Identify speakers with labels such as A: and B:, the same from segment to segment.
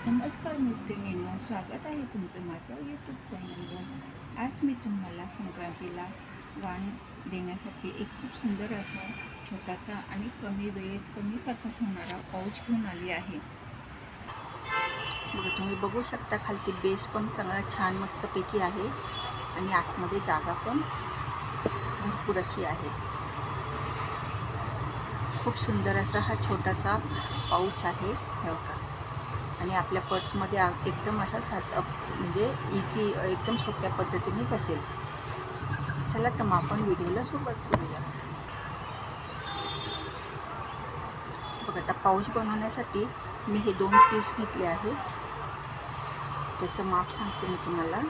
A: नमस्कार मैत्रिणींनो, स्वागत आहे तुमचं माझ्या यूट्यूब चॅनलवर। आज मी तुम्हाला संक्रांतीला वाण देण्यासाठी एक खूप सुंदर असा छोटासा आणि कमी वेळेत कमी खर्चात होणारा पाऊच घेऊन आली आहे। तुम्ही बघू शकता, खालती बेस पण चांगला छान मस्तपैकी आहे आणि आतमध्ये जागा पण भरपूर अशी आहे। खूप सुंदर असा हा छोटासा पाऊच आहे हे बघा, आणि आपल्या पर्समध्ये एकदम असा साधा म्हणजे इझी एकदम सोप्या पद्धतीने बसेल। चला तर मग आपण व्हिडिओला सुरुवात करूया। बघा, आता पाऊच बनवण्यासाठी मी हे 2 पीस घेतले आहे। त्याचं माप सांगते मी तुम्हाला,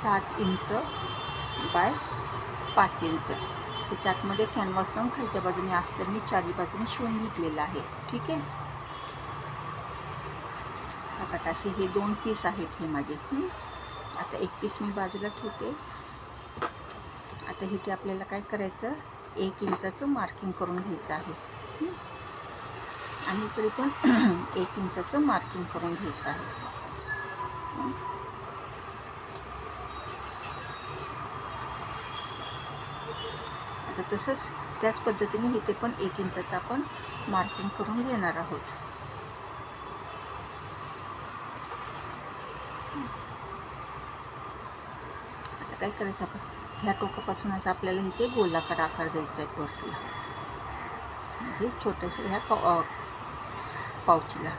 A: 7 इंच बाय 5 इंच। त्याच्या आतमध्ये कॅनव्हास लावून खालच्या बाजूने अस्तर मी चारी बाजूने शिवून घेतलेलं आहे। ठीक आहे, आता असे हे 2 पीस आहेत हे माझे। आता एक पीस मी बाजूला ठेवते। आता इथे आपल्याला काय करायचं, 1 इंचाचं मार्किंग करून घ्यायचं आहे आणि इकडे पण 1 इंचाचं मार्किंग करून घ्यायचं आहे। आता तसंच त्याच पद्धतीने इथे पण 1 इंचाचं आपण मार्किंग करून घेणार आहोत। आता काय करायचं, आपण ह्या टोकापासूनच आपल्याला इथे गोलाकार आकार द्यायचा आहे पर्सला, म्हणजे छोट्याशा ह्या पाऊचला,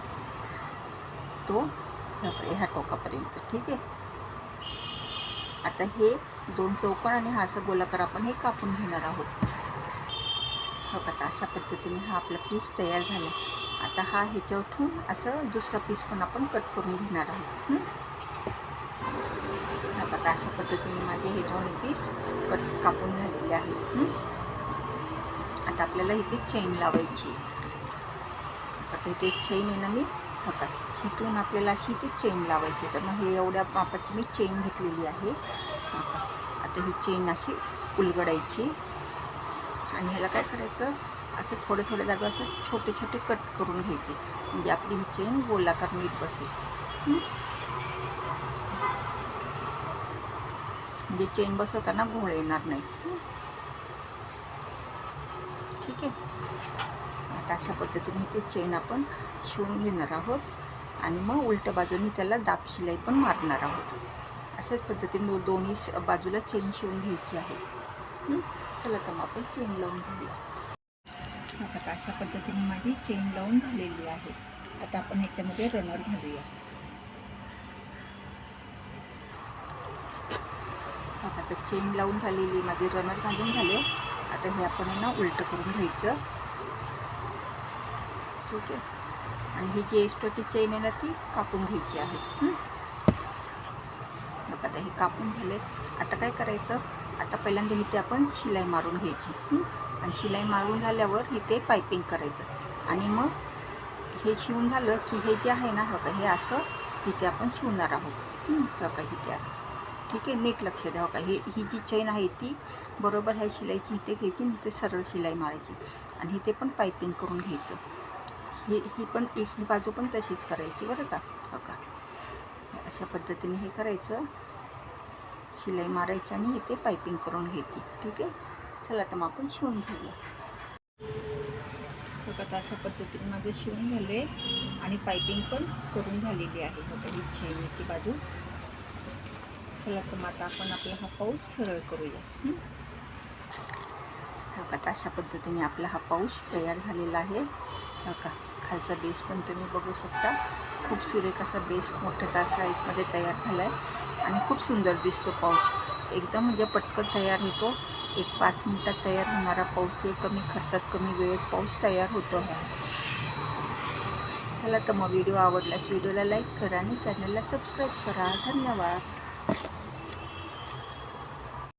A: तो ह्या टोकापर्यंत। ठीक आहे, आता हे 2 चौकोन आणि हा असा गोलाकार आपण हे कापून घेणार आहोत। आता अशा पद्धतीने हा आपला पीस तयार झाला। आता हा ह्याच्यावर ठेवून असं दुसरा पीस पण आपण कट करून घेणार आहोत। आता अशा पद्धतीने माझे हे 2 पीस कापून झालेले आहेत। आता आपल्याला इथे चेन लावायची। आता इथे एक चेन आहे ना, मी बघा इथून आपल्याला अशी इथे चेन लावायची। तर मग हे एवढ्या मापाची मी चेन घेतलेली आहे। आता ही चेन अशी उलगडायची आणि ह्याला काय करायचं, असं थोडे जागा असं छोटे छोटे कट करून घ्यायचे, म्हणजे आपली ही चेन गोलाकार नीट बसेल। म्हणजे चेन बसवताना घोळ येणार नाही। ठीक आहे, आता अशा पद्धतीने ते चेन आपण शिवून घेणार आहोत आणि मग उलट्या बाजूने त्याला दाब शिलाई पण मारणार आहोत। अशाच पद्धतीने दोन्ही बाजूला चेन शिवून घ्यायची आहे। चला तर मग आपण चेन लावून घेऊया। आता अशा पद्धतीने माझी चेन लावून झालेली आहे। आता आपण ह्याच्यामध्ये रनर घालूया। आता चेन लावून झालेली, माझे रनर घालून झाले। आता हे आपण ना उलटं करून घ्यायचं। ठीक आहे, आणि ही जी एक्स्ट्राची चेन आहे ना, ती कापून घ्यायची आहे। बघा, आता हे कापून झाले। आता काय करायचं, आता पहिल्यांदा इथे आपण शिलाई मारून घ्यायची आणि शिलाई मारून झाल्यावर इथे पायपिंग करायचं आणि मग हे शिवून झालं की हे जे आहे ना, बघा हे असं इथे आपण शिवणार आहोत। बघा इथे असं। ठीक आहे, नीट लक्ष द्या। बघा ही जी चेन आहे ती बरोबर ह्या शिलाईची इथे घ्यायची आणि इथे सरळ शिलाई मारायची आणि इथे पण पायपिंग करून घ्यायचं। ही बाजू पण तशीच करायची बरं का। बघा अशा पद्धतीने हे करायचं, शिलाई मारायची आणि इथे पायपिंग करून घ्यायची। ठीक आहे, चला तर मग आपण शिवून घेऊया। बघा, आता अशा पद्धतीने माझे शिवून झाले आणि पायपिंग पण करून झालेली आहे। बघा ही चेनची बाजू। चला तर मग आता आपण आपला हा पाऊच सरळ करूया। बघा, अशा पद्धतीने आपला हा पाऊच तयार झालेला आहे। बघा खालचा बेस पण तुम्ही बघू शकता, खूप सुरेख असा बेस मोठ्या साईजमध्ये तयार झाला आहे आणि खूप सुंदर दिसतो पाऊच। एकदम म्हणजे पटकन तयार होतो। एक 5 मिनिटात तयार होणारा पाऊच आहे। कमी खर्चात कमी वेळेत पाऊच तयार होतो आहे। चला तर मग व्हिडिओ आवडल्यास व्हिडिओला लाईक करा आणि चॅनलला सबस्क्राईब करा। धन्यवाद।